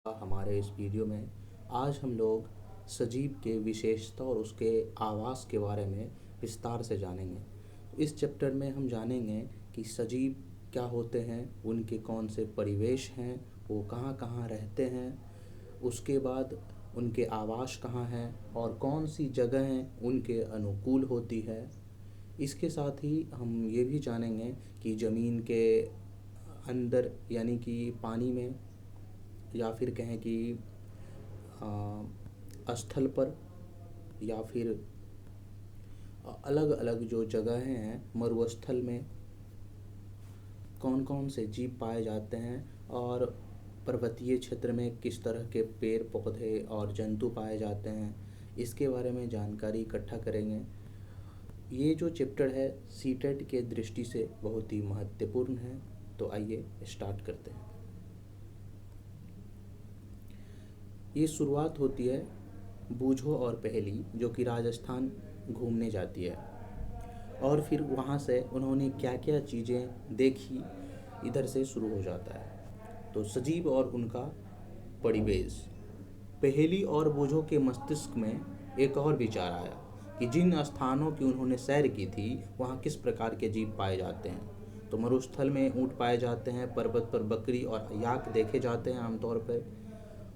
हमारे इस वीडियो में आज हम लोग सजीव के विशेषता और उसके आवास के बारे में विस्तार से जानेंगे। इस चैप्टर में हम जानेंगे कि सजीव क्या होते हैं, उनके कौन से परिवेश हैं, वो कहाँ कहाँ रहते हैं, उसके बाद उनके आवास कहाँ हैं और कौन सी जगहें उनके अनुकूल होती है। इसके साथ ही हम ये भी जानेंगे कि ज़मीन के अंदर यानी कि पानी में या फिर कहें कि स्थल पर या फिर अलग अलग जो जगहें हैं मरुस्थल में कौन कौन से जीव पाए जाते हैं और पर्वतीय क्षेत्र में किस तरह के पेड़ पौधे और जंतु पाए जाते हैं, इसके बारे में जानकारी इकट्ठा करेंगे। ये जो चैप्टर है सीटेट के दृष्टि से बहुत ही महत्वपूर्ण है। तो आइए स्टार्ट करते हैं। ये शुरुआत होती है बूझो और पहेली, जो कि राजस्थान घूमने जाती है, और फिर वहाँ से उन्होंने क्या क्या चीज़ें देखी, इधर से शुरू हो जाता है। तो सजीव और उनका परिवेश। पहेली और बूझो के मस्तिष्क में एक और विचार आया कि जिन स्थानों की उन्होंने सैर की थी वहाँ किस प्रकार के जीव पाए जाते हैं। तो मरुस्थल में ऊँट पाए जाते हैं, पर्वत पर बकरी और याक देखे जाते हैं आमतौर पर।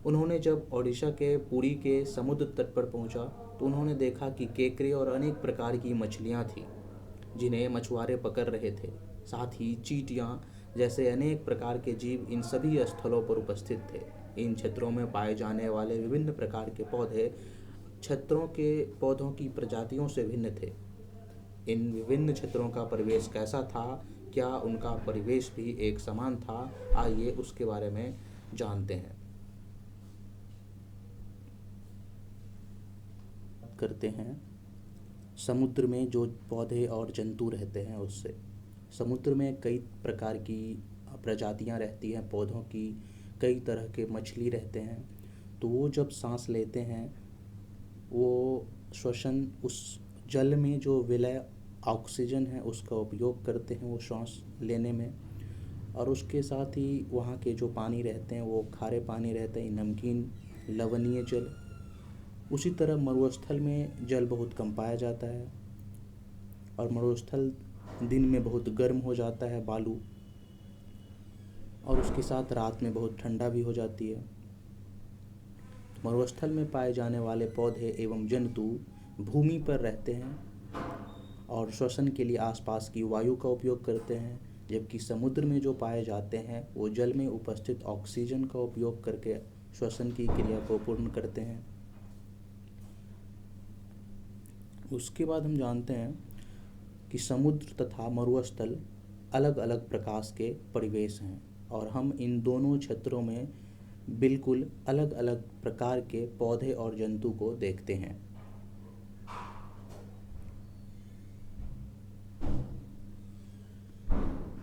उन्होंने जब ओडिशा के पुरी के समुद्र तट पर पहुंचा तो उन्होंने देखा कि केकड़े और अनेक प्रकार की मछलियां थीं जिन्हें मछुआरे पकड़ रहे थे। साथ ही चींटियां जैसे अनेक प्रकार के जीव इन सभी स्थलों पर उपस्थित थे। इन क्षेत्रों में पाए जाने वाले विभिन्न प्रकार के पौधे क्षेत्रों के पौधों की प्रजातियों से भिन्न थे। इन विभिन्न क्षेत्रों का परिवेश कैसा था, क्या उनका परिवेश भी एक समान था, आइए उसके बारे में जानते हैं। करते हैं समुद्र में जो पौधे और जंतु रहते हैं उससे। समुद्र में कई प्रकार की प्रजातियां रहती हैं पौधों की, कई तरह के मछली रहते हैं। तो वो जब सांस लेते हैं वो श्वसन उस जल में जो विलय ऑक्सीजन है उसका उपयोग करते हैं वो सांस लेने में। और उसके साथ ही वहाँ के जो पानी रहते हैं वो खारे पानी रहते हैं, नमकीन लवणीय जल। उसी तरह मरुस्थल में जल बहुत कम पाया जाता है और मरुस्थल दिन में बहुत गर्म हो जाता है बालू, और उसके साथ रात में बहुत ठंडा भी हो जाती है। मरुस्थल में पाए जाने वाले पौधे एवं जंतु भूमि पर रहते हैं और श्वसन के लिए आसपास की वायु का उपयोग करते हैं, जबकि समुद्र में जो पाए जाते हैं वो जल में उपस्थित ऑक्सीजन का उपयोग करके श्वसन की क्रिया को पूर्ण करते हैं। उसके बाद हम जानते हैं कि समुद्र तथा मरुस्थल अलग अलग प्रकार के परिवेश हैं और हम इन दोनों क्षेत्रों में बिल्कुल अलग अलग प्रकार के पौधे और जंतु को देखते हैं।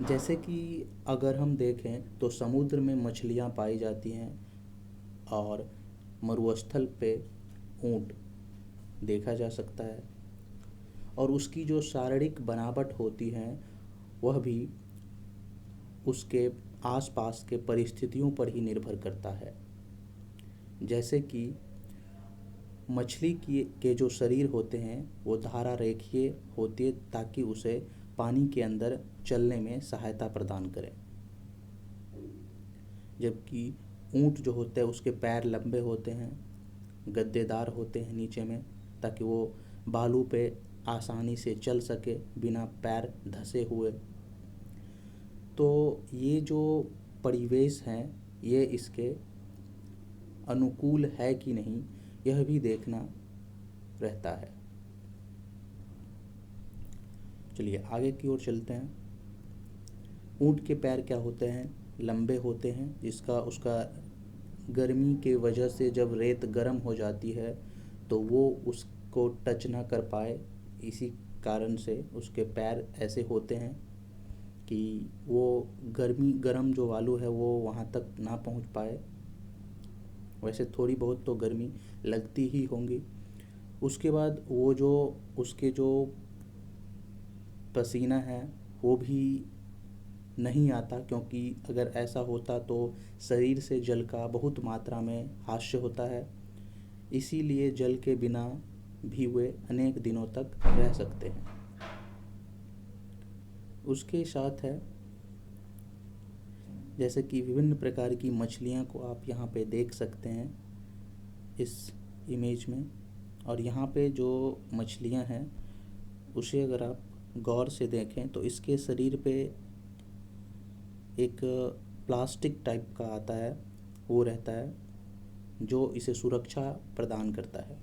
जैसे कि अगर हम देखें तो समुद्र में मछलियां पाई जाती हैं और मरुस्थल पे ऊंट देखा जा सकता है, और उसकी जो शारीरिक बनावट होती है वह भी उसके आसपास के परिस्थितियों पर ही निर्भर करता है। जैसे कि मछली के जो शरीर होते हैं वो धारा रेखीय होती है ताकि उसे पानी के अंदर चलने में सहायता प्रदान करें, जबकि ऊंट जो होता है उसके पैर लंबे होते हैं, गद्देदार होते हैं नीचे में, ताकि वो बालू पे आसानी से चल सके बिना पैर धंसे हुए। तो ये जो परिवेश हैं ये इसके अनुकूल है कि नहीं यह भी देखना रहता है। चलिए आगे की ओर चलते हैं। ऊंट के पैर क्या होते हैं, लंबे होते हैं, जिसका उसका गर्मी के वजह से जब रेत गर्म हो जाती है तो वो उसको टच ना कर पाए, इसी कारण से उसके पैर ऐसे होते हैं कि वो गर्म जो वालू है वो वहाँ तक ना पहुँच पाए। वैसे थोड़ी बहुत तो गर्मी लगती ही होंगी। उसके बाद वो उसके जो पसीना है वो भी नहीं आता, क्योंकि अगर ऐसा होता तो शरीर से जल का बहुत मात्रा में हास्य होता है। इसीलिए जल के बिना भी वे अनेक दिनों तक रह सकते हैं। उसके साथ है जैसे कि विभिन्न प्रकार की मछलियाँ को आप यहाँ पे देख सकते हैं इस इमेज में। और यहाँ पे जो मछलियाँ हैं उसे अगर आप गौर से देखें तो इसके शरीर पे एक प्लास्टिक टाइप का आता है, वो रहता है जो इसे सुरक्षा प्रदान करता है।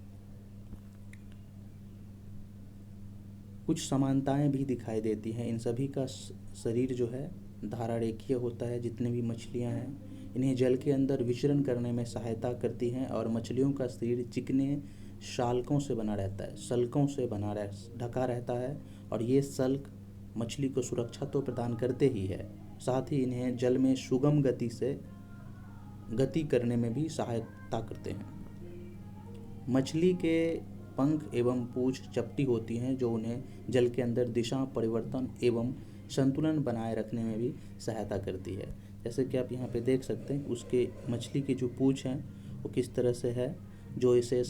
कुछ समानताएं भी दिखाई देती हैं। इन सभी का शरीर जो है धारारेखीय होता है। जितने भी मछलियां हैं इन्हें जल के अंदर विचरण करने में सहायता करती हैं। और मछलियों का शरीर चिकने शालकों से बना रहता है, सल्कों से ढका रहता है। और ये सल्क मछली को सुरक्षा तो प्रदान करते ही है, साथ ही इन्हें जल में सुगम गति से गति करने में भी सहायता करते हैं। मछली के पंख एवं पूंछ चपटी होती हैं जो उन्हें जल के अंदर दिशा परिवर्तन एवं संतुलन बनाए रखने में भी सहायता करती है। जैसे कि आप यहाँ पे देख सकते हैं उसके मछली की जो पूंछ है वो किस तरह से है, जो इसे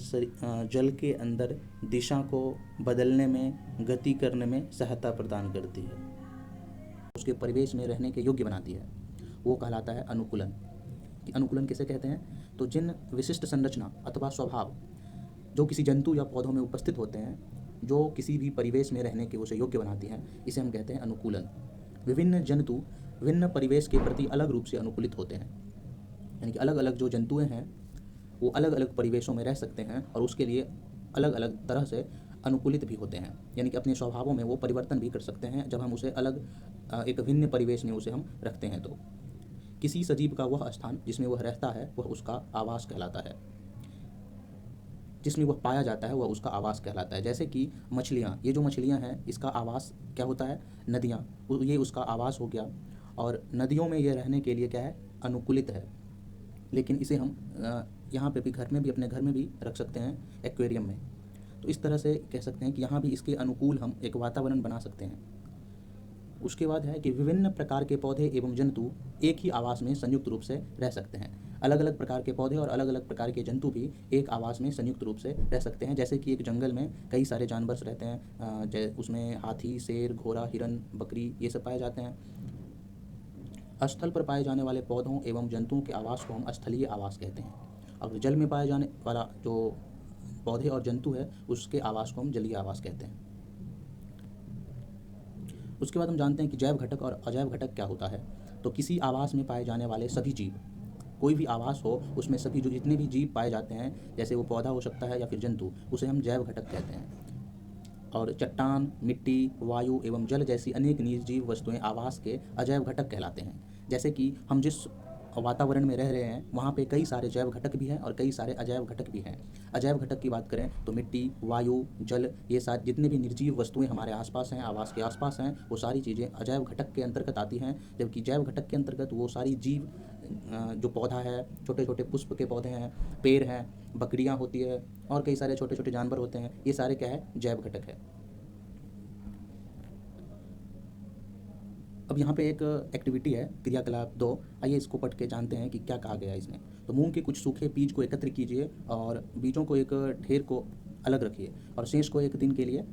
जल के अंदर दिशा को बदलने में, गति करने में सहायता प्रदान करती है, उसके परिवेश में रहने के योग्य बनाती है। वो कहलाता है अनुकूलन। कि अनुकूलन किसे कहते हैं? तो जिन विशिष्ट संरचना अथवा स्वभाव जो किसी जंतु या पौधों में उपस्थित होते हैं, जो किसी भी परिवेश में रहने के उसे योग्य बनाती हैं, इसे हम कहते हैं अनुकूलन। विभिन्न जंतु विभिन्न परिवेश के प्रति अलग रूप से अनुकूलित होते हैं। यानी कि अलग अलग जो जंतुएं हैं वो अलग अलग परिवेशों में रह सकते हैं और उसके लिए अलग अलग तरह से अनुकूलित भी होते हैं। यानी कि अपने स्वभावों में वो परिवर्तन भी कर सकते हैं जब हम उसे अलग एक भिन्न परिवेश में उसे हम रखते हैं। तो किसी सजीव का वह स्थान जिसमें वह रहता है वह उसका आवास कहलाता है, जिसमें वह पाया जाता है वह उसका आवास कहलाता है। जैसे कि मछलियाँ, ये जो मछलियाँ हैं इसका आवास क्या होता है? नदियाँ, ये उसका आवास हो गया। और नदियों में ये रहने के लिए क्या है? अनुकूलित है। लेकिन इसे हम यहाँ पे भी घर में भी, अपने घर में भी रख सकते हैं, एक्वेरियम में। तो इस तरह से कह सकते हैं कि यहाँ भी इसके अनुकूल हम एक वातावरण बना सकते हैं। उसके बाद है कि विभिन्न प्रकार के पौधे एवं जंतु एक ही आवास में संयुक्त रूप से रह सकते हैं। अलग अलग प्रकार के पौधे और अलग अलग प्रकार के जंतु भी एक आवास में संयुक्त रूप से रह सकते हैं। जैसे कि एक जंगल में कई सारे जानवर रहते हैं, उसमें हाथी, शेर, घोड़ा, हिरन, बकरी ये सब पाए जाते हैं। स्थल पर पाए जाने वाले पौधों एवं जंतुओं के आवास को हम स्थलीय आवास कहते हैं। और जल में पाए जाने वाला जो पौधे और जंतु है उसके आवास को हम जलीय आवास कहते हैं। उसके बाद हम जानते हैं कि जैव घटक और अजैव घटक क्या होता है। तो किसी आवास में पाए जाने वाले सभी जीव, कोई भी आवास हो उसमें सभी जो जितने भी जीव पाए जाते हैं, जैसे वो पौधा हो सकता है या फिर जंतु, उसे हम जैव घटक कहते हैं। और चट्टान, मिट्टी, वायु एवं जल जैसी अनेक निर्जीव वस्तुएं आवास के अजैव घटक कहलाते हैं। जैसे कि हम जिस वातावरण में रह रहे हैं वहाँ पे कई सारे जैव घटक भी हैं और कई सारे अजैव घटक भी हैं। अजैव घटक की बात करें तो मिट्टी, वायु, जल, ये सारे जितने भी निर्जीव वस्तुएं हमारे आसपास हैं, आवास के आसपास हैं, वो सारी चीज़ें अजैव घटक के अंतर्गत आती हैं। जबकि जैव घटक के अंतर्गत वो सारी जीव, जो पौधा है, छोटे छोटे पुष्प के पौधे हैं, पेड़ हैं, बकरियाँ होती है और कई सारे छोटे छोटे जानवर होते हैं, ये सारे क्या है? जैव घटक है। अब यहाँ पे एक एक्टिविटी है, क्रियाकलाप 2। आइए इसको पढ़ के जानते हैं कि क्या कहा गया है इसमें। तो मूंग के कुछ सूखे बीज को एकत्र कीजिए और बीजों को एक ढेर को अलग रखिए और शेष को एक दिन के लिए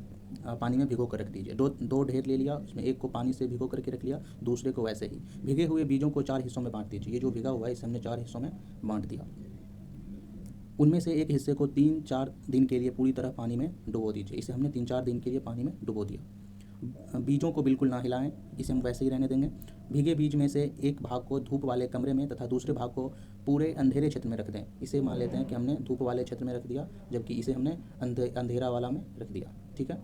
पानी में भिगो कर रख दीजिए। दो ढेर ले लिया, उसमें एक को पानी से भिगो करके रख लिया, दूसरे को वैसे ही। भीगे हुए बीजों को 4 हिस्सों में बांट दीजिए। ये जो भीगा हुआ है इसे हमने 4 हिस्सों में बांट दिया। उनमें से एक हिस्से को 3-4 दिन के लिए पूरी तरह पानी में डुबो दीजिए। इसे हमने 3-4 दिन के लिए पानी में डुबो दिया। बीजों को बिल्कुल ना हिलाएं, इसे हम वैसे ही रहने देंगे। भीगे बीज में से एक भाग को धूप वाले कमरे में तथा दूसरे भाग को पूरे अंधेरे क्षेत्र में रख दें। इसे मान लेते हैं कि हमने धूप वाले क्षेत्र में रख दिया, जबकि इसे हमने अंधेरा वाला में रख दिया। ठीक है,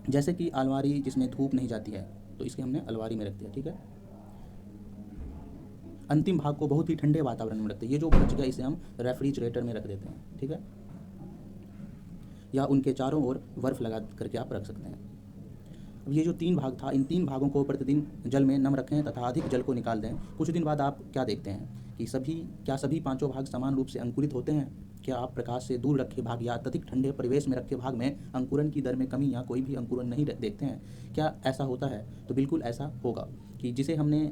जैसे कि अलमारी जिसमें धूप नहीं जाती है, तो इसके हमने अलमारी में रख दिया। ठीक है, अंतिम भाग को बहुत ही ठंडे वातावरण में रखते हैं। ये जो बच गया इसे हम रेफ्रिजरेटर में रख देते हैं। ठीक है, या उनके चारों ओर बर्फ लगा करके आप रख सकते हैं। अब ये जो 3 भाग था, इन 3 भागों को प्रतिदिन जल में नम रखें तथा अधिक जल को निकाल दें। कुछ दिन बाद आप क्या देखते हैं कि क्या सभी पांचों भाग समान रूप से अंकुरित होते हैं? क्या आप प्रकाश से दूर रखे भाग या अत्यधिक ठंडे परिवेश में रखे भाग में अंकुरन की दर में कमी या कोई भी अंकुरन नहीं देखते हैं? क्या ऐसा होता है? तो बिल्कुल ऐसा होगा कि जिसे हमने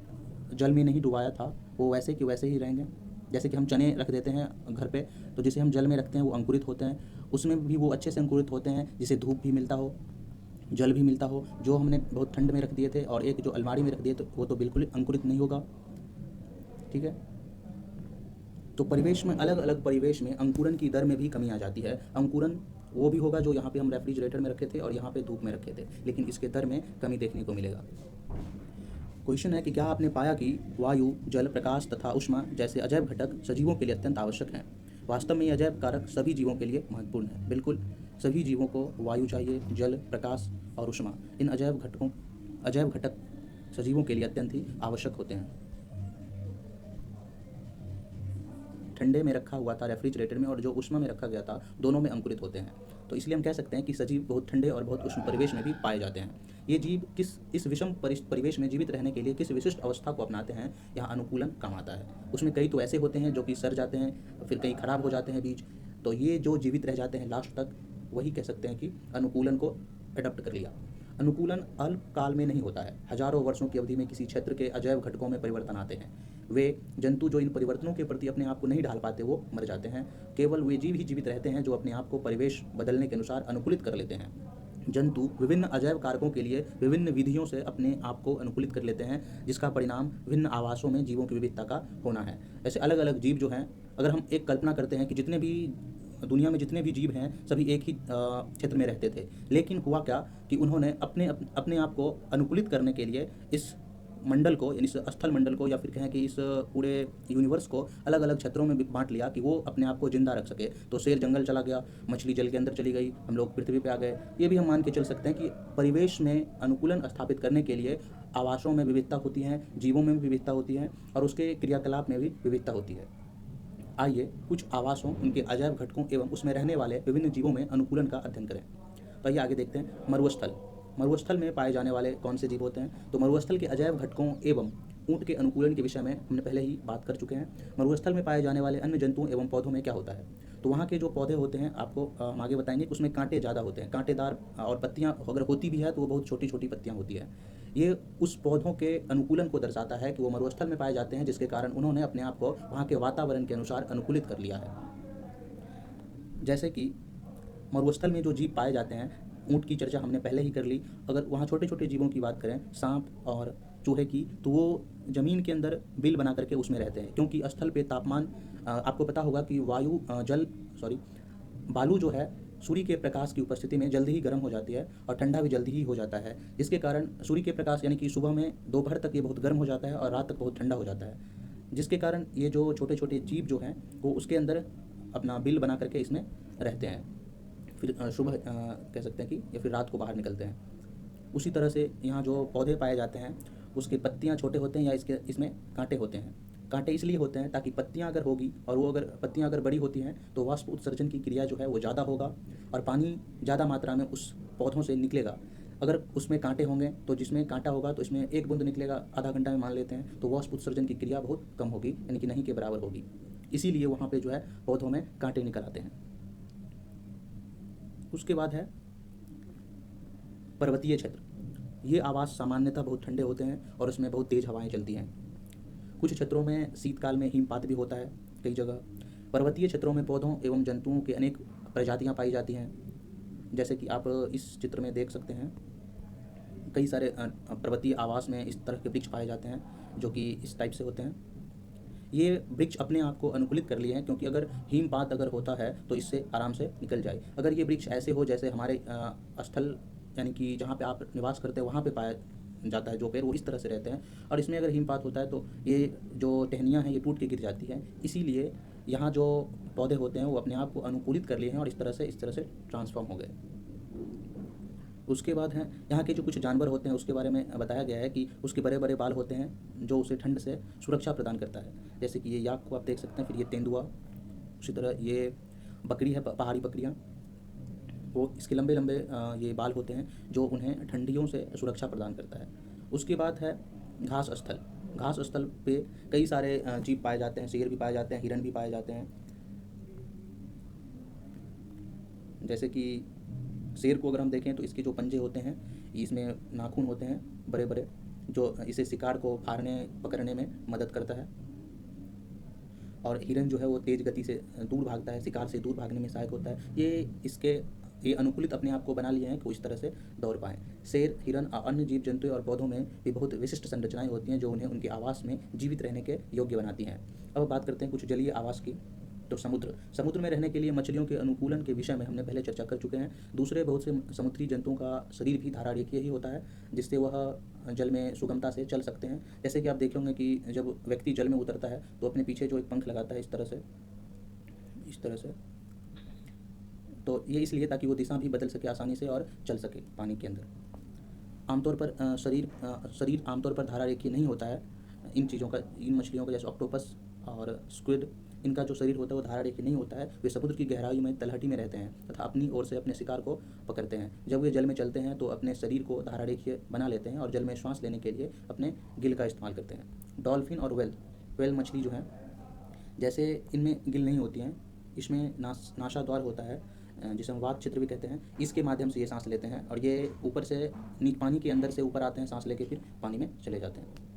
जल में नहीं डुबाया था वो वैसे के वैसे ही रहेंगे। जैसे कि हम चने रख देते हैं घर पे, तो जिसे हम जल में रखते हैं वो अंकुरित होते हैं, उसमें भी वो अच्छे से अंकुरित होते हैं, जिसे धूप भी मिलता हो, जल भी मिलता हो। जो हमने बहुत ठंड में रख दिए थे और एक जो अलमारी में रख दिए तो वो तो बिल्कुल अंकुरित नहीं होगा। ठीक है, तो परिवेश में, अलग अलग परिवेश में अंकुरन की दर में भी कमी आ जाती है। अंकुरन वो भी होगा जो यहाँ पे हम रेफ्रिजरेटर में रखे थे और यहाँ पे धूप में रखे थे, लेकिन इसके दर में कमी देखने को मिलेगा। क्वेश्चन है कि क्या आपने पाया कि वायु, जल, प्रकाश तथा ऊष्मा जैसे अजैव घटक सजीवों के लिए अत्यंत आवश्यक हैं? वास्तव में ये अजैव कारक सभी जीवों के लिए महत्वपूर्ण है। बिल्कुल सभी जीवों को वायु चाहिए, जल, प्रकाश और ऊष्मा, इन अजैव घटक सजीवों के लिए अत्यंत ही आवश्यक होते हैं। ठंडे में रखा हुआ था रेफ्रिजरेटर में और जो ऊष्मा में रखा गया था, दोनों में अंकुरित होते हैं। तो इसलिए हम कह सकते हैं कि सजीव बहुत ठंडे और बहुत उष्ण परिवेश में भी पाए जाते हैं। ये जीव इस विषम परिवेश में जीवित रहने के लिए किस विशिष्ट अवस्था को अपनाते हैं, यहाँ अनुकूलन काम आता है। उसमें कई तो ऐसे होते हैं जो कि सड़ जाते हैं, फिर कई खराब हो जाते हैं बीज। तो ये जो जीवित रह जाते हैं लास्ट तक, वही कह सकते हैं कि अनुकूलन को अडॉप्ट कर लिया। अनुकूलन अल्पकाल में नहीं होता है, हजारों वर्षों की अवधि में किसी क्षेत्र के अजैव घटकों में परिवर्तन आते हैं। वे जंतु जो इन परिवर्तनों के प्रति अपने आप को नहीं ढाल पाते वो मर जाते हैं। केवल वे जीव ही जीवित रहते हैं जो अपने आप को परिवेश बदलने के अनुसार अनुकूलित कर लेते हैं। जंतु विभिन्न अजैव कारकों के लिए विभिन्न विधियों से अपने आप को अनुकूलित कर लेते हैं, जिसका परिणाम विभिन्न आवासों में जीवों की विविधता का होना है। ऐसे अलग अलग जीव जो हैं, अगर हम एक कल्पना करते हैं कि जितने भी दुनिया में जितने भी जीव हैं सभी एक ही क्षेत्र में रहते थे, लेकिन हुआ क्या कि उन्होंने अपने आप को अनुकूलित करने के लिए इस मंडल को, यानी इस स्थल मंडल को, या फिर कहें कि इस पूरे यूनिवर्स को अलग अलग क्षेत्रों में बांट लिया कि वो अपने आप को जिंदा रख सके। तो शेर जंगल चला गया, मछली जल के अंदर चली गई, हम लोग पृथ्वी पे आ गए। ये भी हम मान के चल सकते हैं कि परिवेश में अनुकूलन स्थापित करने के लिए आवासों में विविधता होती है, जीवों में भी विविधता होती है और उसके क्रियाकलाप में भी विविधता होती है। आइए कुछ आवासों, उनके अजैव घटकों एवं उसमें रहने वाले विभिन्न जीवों में अनुकूलन का अध्ययन करें। तो आइए आगे देखते हैं। मरुस्थल। मरुस्थल में पाए जाने वाले कौन से जीव होते हैं? तो मरुस्थल के अजैव घटकों एवं ऊँट के अनुकूलन के विषय में हमने पहले ही बात कर चुके हैं। मरुस्थल में पाए जाने वाले अन्य जंतुओं एवं पौधों में क्या होता है? तो वहाँ के जो पौधे होते हैं, आपको हम आगे बताएंगे कि उसमें कांटे ज़्यादा होते हैं, कांटेदार, और पत्तियाँ अगर होती भी है तो वो बहुत छोटी छोटी पत्तियाँ होती है। ये उस पौधों के अनुकूलन को दर्शाता है कि वो मरुस्थल में पाए जाते हैं, जिसके कारण उन्होंने अपने आप को वहाँ के वातावरण के अनुसार अनुकूलित कर लिया है। जैसे कि मरुस्थल में जो जीव पाए जाते हैं, ऊँट की चर्चा हमने पहले ही कर ली। अगर वहाँ छोटे छोटे जीवों की बात करें, सांप और चूहे की, तो वो ज़मीन के अंदर बिल बना करके उसमें रहते हैं, क्योंकि स्थल पे तापमान, आपको पता होगा कि बालू जो है सूर्य के प्रकाश की उपस्थिति में जल्दी ही गर्म हो जाती है और ठंडा भी जल्दी ही हो जाता है, जिसके कारण सूर्य के प्रकाश, यानी कि सुबह में दोपहर तक ये बहुत गर्म हो जाता है और रात तक बहुत ठंडा हो जाता है, जिसके कारण ये जो छोटे छोटे जीव जो हैं वो उसके अंदर अपना बिल बना करके इसमें रहते हैं। फिर सुबह कह सकते हैं कि या फिर रात को बाहर निकलते हैं। उसी तरह से यहाँ जो पौधे पाए जाते हैं उसके पत्तियाँ छोटे होते हैं या इसमें कांटे होते हैं। कांटे इसलिए होते हैं ताकि पत्तियाँ अगर होगी और वो अगर पत्तियाँ अगर बड़ी होती हैं तो वाष्प उत्सर्जन की क्रिया जो है वो ज़्यादा होगा और पानी ज़्यादा मात्रा में उस पौधों से निकलेगा। अगर उसमें कांटे होंगे तो जिसमें कांटा होगा तो इसमें एक बूंद निकलेगा आधा घंटा में मान लेते हैं, तो वाष्प उत्सर्जन की क्रिया बहुत कम होगी, यानी कि नहीं के बराबर होगी। इसीलिए वहाँ पे जो है पौधों में कांटे निकल आते हैं। उसके बाद है पर्वतीय क्षेत्र। ये आवास सामान्यतः बहुत ठंडे होते हैं और उसमें बहुत तेज़ हवाएं चलती हैं। कुछ क्षेत्रों में शीतकाल में हिमपात भी होता है कई जगह। पर्वतीय क्षेत्रों में पौधों एवं जंतुओं की अनेक प्रजातियां पाई जाती हैं, जैसे कि आप इस चित्र में देख सकते हैं। कई सारे पर्वतीय आवास में इस तरह के वृक्ष पाए जाते हैं जो कि इस टाइप से होते हैं। ये वृक्ष अपने आप को अनुकूलित कर लिए हैं, क्योंकि अगर हिमपात अगर होता है तो इससे आराम से निकल जाए। अगर ये वृक्ष ऐसे हो जैसे हमारे स्थल, यानी कि जहाँ पे आप निवास करते हैं वहाँ पे पाया जाता है जो पेड़, वो इस तरह से रहते हैं, और इसमें अगर हिमपात होता है तो ये जो टहनियाँ हैं ये टूट के गिर जाती हैं। इसीलिए यहाँ जो पौधे होते हैं वो अपने आप को अनुकूलित कर लिए हैं और इस तरह से ट्रांसफॉर्म हो गए। उसके बाद हैं यहाँ के जो कुछ जानवर होते हैं उसके बारे में बताया गया है कि उसके बड़े बड़े बाल होते हैं जो उसे ठंड से सुरक्षा प्रदान करता है। जैसे कि ये याक को आप देख सकते हैं, फिर ये तेंदुआ, उसी तरह ये बकरी है, पहाड़ी बकरियाँ, वो इसके लंबे लंबे ये बाल होते हैं जो उन्हें ठंडियों से सुरक्षा प्रदान करता है। उसके बाद है घास स्थल। घास स्थल पे कई सारे जीव पाए जाते हैं, शेर भी पाए जाते हैं, हिरन भी पाए जाते हैं। जैसे कि शेर को अगर हम देखें तो इसके जो पंजे होते हैं, इसमें नाखून होते हैं बड़े बड़े, जो इसे शिकार को फाड़ने पकड़ने में मदद करता है। और हिरन जो है वो तेज़ गति से दूर भागता है, शिकार से दूर भागने में सहायक होता है। ये अनुकूलित अपने आप को बना लिए हैं कि वो इस तरह से दौड़ पाएँ। शेर, हिरन और अन्य जीव जंतु और पौधों में भी बहुत विशिष्ट संरचनाएं होती हैं जो उन्हें उनके आवास में जीवित रहने के योग्य बनाती हैं। अब बात करते हैं कुछ जलीय आवास की। तो समुद्र में रहने के लिए मछलियों के अनुकूलन के विषय में हमने पहले चर्चा कर चुके हैं। दूसरे बहुत से समुद्री जंतुओं का शरीर भी धारा रेखीय ही होता है, जिससे वह जल में सुगमता से चल सकते हैं। जैसे कि आप देखे होंगे कि जब व्यक्ति जल में उतरता है तो अपने पीछे जो एक पंख लगाता है इस तरह से, तो ये इसलिए ताकि वो दिशा भी बदल सके आसानी से और चल सके पानी के अंदर। आमतौर पर शरीर आमतौर पर धारा रेखीय नहीं होता है इन मछलियों का, जैसे ऑक्टोपस और स्क्विड, इनका जो शरीर होता है वो धारा रेखीय नहीं होता है। वे समुद्र की गहराई में तलहटी में रहते हैं तथा अपनी ओर से अपने शिकार को पकड़ते हैं। जब वे जल में चलते हैं तो अपने शरीर को धारा रेखीय बना लेते हैं और जल में श्वास लेने के लिए अपने गिल का इस्तेमाल करते हैं। डॉल्फिन और वेल मछली जो है, जैसे इनमें गिल नहीं होती हैं, इसमें नासाद्वार होता है, जिसे हम वात क्षेत्र भी कहते हैं। इसके माध्यम से ये सांस लेते हैं और ये ऊपर से पानी के अंदर से ऊपर आते हैं, सांस लेके फिर पानी में चले जाते हैं।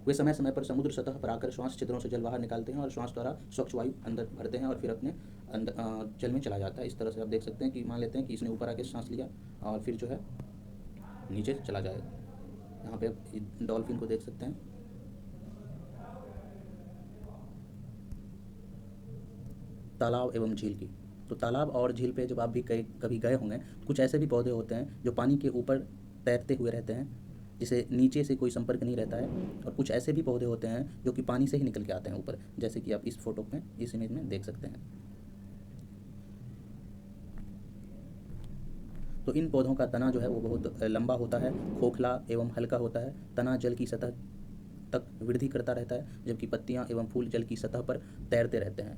वे समय समय पर समुद्र सतह पर आकर श्वास छिद्रों से जल बाहर निकालते हैं और श्वास द्वारा स्वच्छ वायु अंदर भरते हैं और फिर अपने जल में चला जाता है। इस तरह से आप देख सकते हैं कि मान लेते हैं कि इसने ऊपर आके सांस लिया और फिर जो है नीचे चला जाएगा। यहाँ पे आप डॉल्फिन को देख सकते हैं। तालाब एवं झील की, तो तालाब और झील पे जब आप भी कभी गए होंगे, कुछ ऐसे भी पौधे होते हैं जो पानी के ऊपर तैरते हुए रहते हैं, जिसे नीचे से कोई संपर्क नहीं रहता है। और कुछ ऐसे भी पौधे होते हैं जो कि पानी से ही निकल के आते हैं ऊपर, जैसे कि आप इस फोटो में, इस इमेज में देख सकते हैं। तो इन पौधों का तना जो है वो बहुत लंबा होता है, खोखला एवं हल्का होता है। तना जल की सतह तक वृद्धि करता रहता है, जबकि पत्तियां एवं फूल जल की सतह पर तैरते रहते हैं,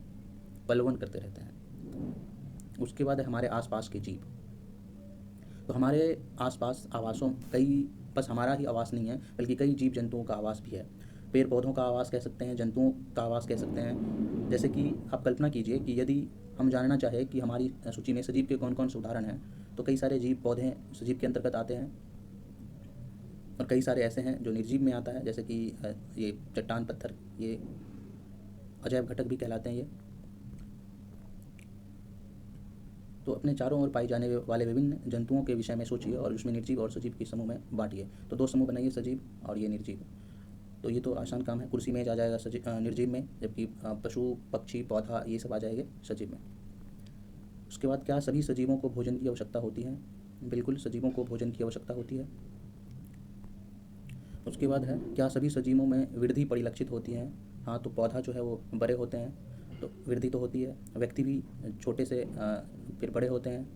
पलवन करते रहते हैं। उसके बाद है हमारे आसपास के जीव। तो हमारे आसपास आवासों बस हमारा ही आवास नहीं है, बल्कि कई जीव जंतुओं का आवास भी है। पेड़ पौधों का आवास कह सकते हैं, जंतुओं का आवास कह सकते हैं। जैसे कि आप कल्पना कीजिए कि यदि हम जानना चाहें कि हमारी सूची में सजीव के कौन कौन से उदाहरण हैं, तो कई सारे जीव पौधे सजीव के अंतर्गत आते हैं और कई सारे ऐसे हैं जो निर्जीव में आता है, जैसे कि ये चट्टान पत्थर, ये अजैव घटक भी कहलाते हैं ये। तो अपने चारों ओर पाई जाने वाले विभिन्न जंतुओं के विषय में सोचिए और उसमें निर्जीव और सजीव के समूह में बांटिए। तो 2 समूह बनाइए, सजीव और ये निर्जीव। तो ये तो आसान काम है, कुर्सी मेज आ जाएगा निर्जीव में, जबकि पशु पक्षी पौधा ये सब आ जाएंगे सजीव में। उसके बाद क्या सभी सजीवों को भोजन की आवश्यकता होती है? बिल्कुल, सजीवों को भोजन की आवश्यकता होती है। उसके बाद है क्या सभी सजीवों में वृद्धि परिलक्षित होती है? हाँ, तो पौधा जो है वो बड़े होते हैं तो वृद्धि तो होती है, व्यक्ति भी छोटे से फिर बड़े होते हैं।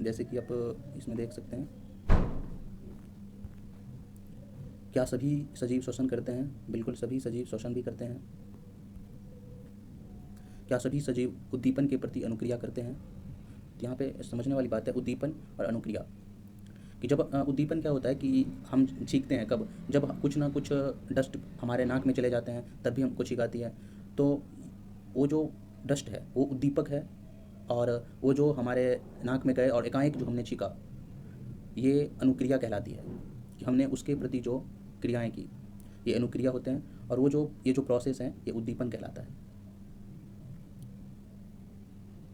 जैसे कि आप इसमें देख सकते हैं। क्या सभी सजीव श्वसन करते हैं? बिल्कुल, सभी सजीव श्वसन भी करते हैं। क्या सभी सजीव उद्दीपन के प्रति अनुक्रिया करते हैं? यहाँ पे समझने वाली बात है उद्दीपन और अनुक्रिया, कि जब उद्दीपन क्या होता है कि हम छींकते हैं कब, जब कुछ ना कुछ डस्ट हमारे नाक में चले जाते हैं तब भी हमको छींक आती है। तो वो जो डस्ट है वो उद्दीपक है, और वो जो हमारे नाक में गए और एकाएक जो हमने छींका, ये अनुक्रिया कहलाती है, कि हमने उसके प्रति जो क्रियाएं की, ये अनुक्रिया होते हैं। और वो ये जो प्रोसेस है ये उद्दीपन कहलाता है।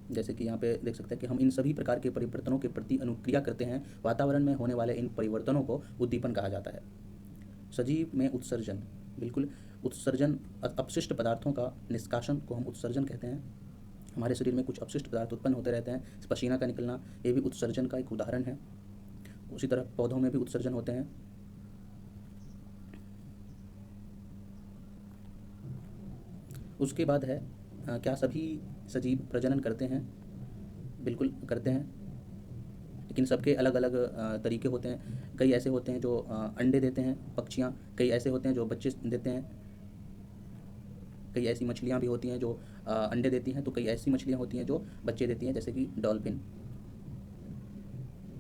जैसे कि यहाँ पे देख सकते हैं कि हम इन सभी प्रकार के परिवर्तनों के प्रति अनुक्रिया करते हैं। वातावरण में होने वाले इन परिवर्तनों को उद्दीपन कहा जाता है। सजीव में उत्सर्जन, बिल्कुल, उत्सर्जन अपशिष्ट पदार्थों का निष्कासन को हम उत्सर्जन कहते हैं। हमारे शरीर में कुछ अपशिष्ट पदार्थ उत्पन्न होते रहते हैं, पसीना का निकलना, ये भी उत्सर्जन का एक उदाहरण है। उसी तरह पौधों में भी उत्सर्जन होते हैं। उसके बाद है क्या सभी सजीव प्रजनन करते हैं? बिल्कुल करते हैं, लेकिन सबके अलग अलग तरीके होते हैं। कई ऐसे होते हैं जो अंडे देते हैं, पक्षियाँ, कई ऐसे होते हैं जो बच्चे देते हैं। कई ऐसी मछलियाँ भी होती हैं जो अंडे देती हैं, तो कई ऐसी मछलियाँ होती हैं जो बच्चे देती हैं, जैसे कि डॉल्फिन।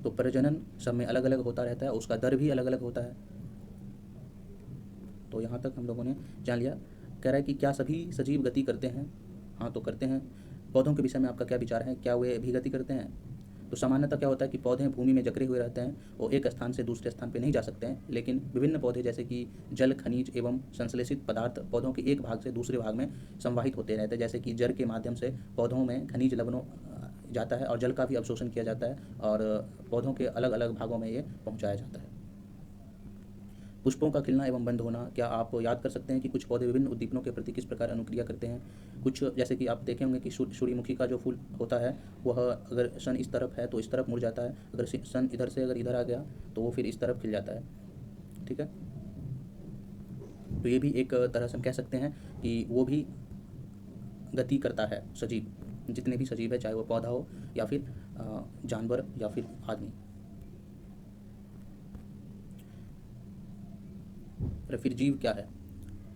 तो प्रजनन सब में अलग अलग होता रहता है, उसका दर भी अलग अलग होता है। तो यहाँ तक हम लोगों ने जान लिया। कह रहा है कि क्या सभी सजीव गति करते हैं? हाँ, तो करते हैं। पौधों के विषय में आपका क्या विचार है, क्या वे भी गति करते हैं? तो सामान्यतः क्या होता है कि पौधे भूमि में जकड़े हुए रहते हैं, वो एक स्थान से दूसरे स्थान पे नहीं जा सकते हैं, लेकिन विभिन्न पौधे जैसे कि जल, खनिज एवं संश्लेषित पदार्थ पौधों के एक भाग से दूसरे भाग में संवाहित होते रहते हैं। जैसे कि जड़ के माध्यम से पौधों में खनिज लवणों जाता है और जल का भी अवशोषण किया जाता है और पौधों के अलग अलग भागों में ये पहुँचाया जाता है। पुष्पों का खिलना एवं बंद होना, क्या आप याद कर सकते हैं कि कुछ पौधे विभिन्न उद्दीपनों के प्रति किस प्रकार अनुक्रिया करते हैं? कुछ जैसे कि आप देखे होंगे कि सूर्यमुखी का जो फूल होता है वह अगर सन इस तरफ है तो इस तरफ मुड़ जाता है, अगर सन इधर से अगर इधर आ गया तो वो फिर इस तरफ खिल जाता है। ठीक है, तो ये भी एक तरह से हम कह सकते हैं कि वो भी गति करता है। सजीव, जितने भी सजीव है, चाहे वो पौधा हो या फिर जानवर या फिर आदमी। फिर जीव क्या है?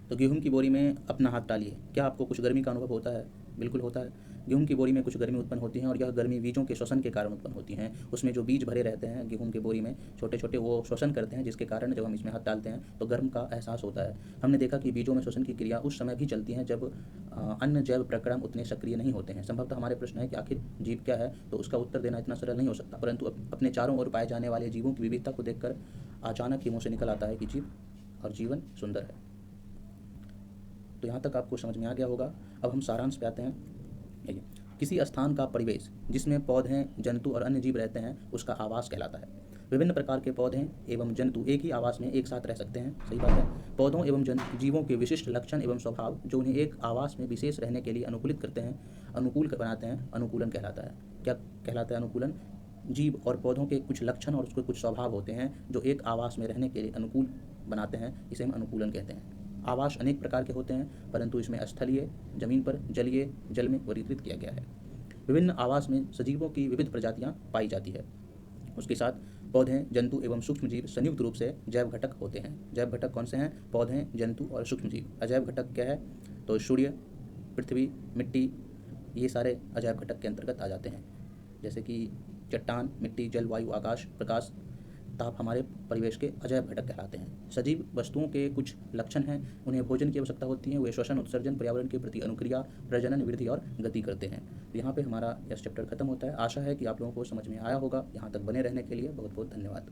तो गेहूं की बोरी में अपना हाथ डालिए, क्या आपको कुछ गर्मी का अनुभव होता है? बिल्कुल होता है। गेहूं की बोरी में कुछ गर्मी उत्पन्न होती है और यह गर्मी बीजों के श्वसन के कारण उत्पन्न होती है। उसमें जो बीज भरे रहते हैं गेहूं की बोरी में छोटे छोटे, वो श्वसन करते हैं, जिसके कारण जब हम इसमें हाथ डालते हैं तो गर्म का एहसास होता है। हमने देखा कि बीजों में श्वसन की क्रिया उस समय भी चलती है जब अन्य जैव प्रक्रम उतने सक्रिय नहीं होते हैं। संभवतः हमारे प्रश्न है कि आखिर जीव क्या है, तो उसका उत्तर देना इतना सरल नहीं हो सकता, परंतु अपने चारों ओर पाए जाने वाले जीवों की विविधता को देखकर अचानक ही मुँह से निकल आता है कि जीव और जीवन सुंदर है। तो यहाँ तक आपको समझ में आ गया होगा। अब हम सारांश पे आते हैं। किसी स्थान का परिवेश जिसमें पौधे, जंतु और अन्य जीव रहते हैं उसका आवास कहलाता है। विभिन्न प्रकार के पौधे एवं जंतु एक ही आवास में एक साथ रह सकते हैं। सही बात है। पौधों एवं जीवों के विशिष्ट लक्षण एवं स्वभाव जो उन्हें एक आवास में विशेष रहने के लिए अनुकूलित करते हैं, अनुकूल बनाते हैं, अनुकूलन कहलाता है। क्या कहलाता है अनुकूलन? जीव और पौधों के कुछ लक्षण और उसके कुछ स्वभाव होते हैं जो एक आवास में रहने के लिए अनुकूल बनाते हैं, इसे हम अनुकूलन कहते हैं। आवास अनेक प्रकार के होते हैं, परंतु इसमें स्थलीय, जमीन पर, जलीय, जल में वर्गीकृत किया गया है। विभिन्न आवास में सजीवों की विविध प्रजातियां पाई जाती है। उसके साथ पौधे, जंतु एवं सूक्ष्मजीव संयुक्त रूप से जैव घटक होते हैं। जैव घटक कौन से हैं? पौधे, जंतु और सूक्ष्मजीव। अजैव घटक क्या है? तो सूर्य, पृथ्वी, मिट्टी, ये सारे अजैव घटक के अंतर्गत आ जाते हैं। जैसे कि चट्टान, मिट्टी, जल, वायु, आकाश, प्रकाश, ताप हमारे परिवेश के अजैव घटक कहलाते हैं। सजीव वस्तुओं के कुछ लक्षण हैं, उन्हें भोजन की आवश्यकता होती है, वे श्वसन, उत्सर्जन, पर्यावरण के प्रति अनुक्रिया, प्रजनन, वृद्धि और गति करते हैं। यहाँ पे हमारा यह चैप्टर खत्म होता है। आशा है कि आप लोगों को समझ में आया होगा। यहाँ तक बने रहने के लिए बहुत बहुत धन्यवाद।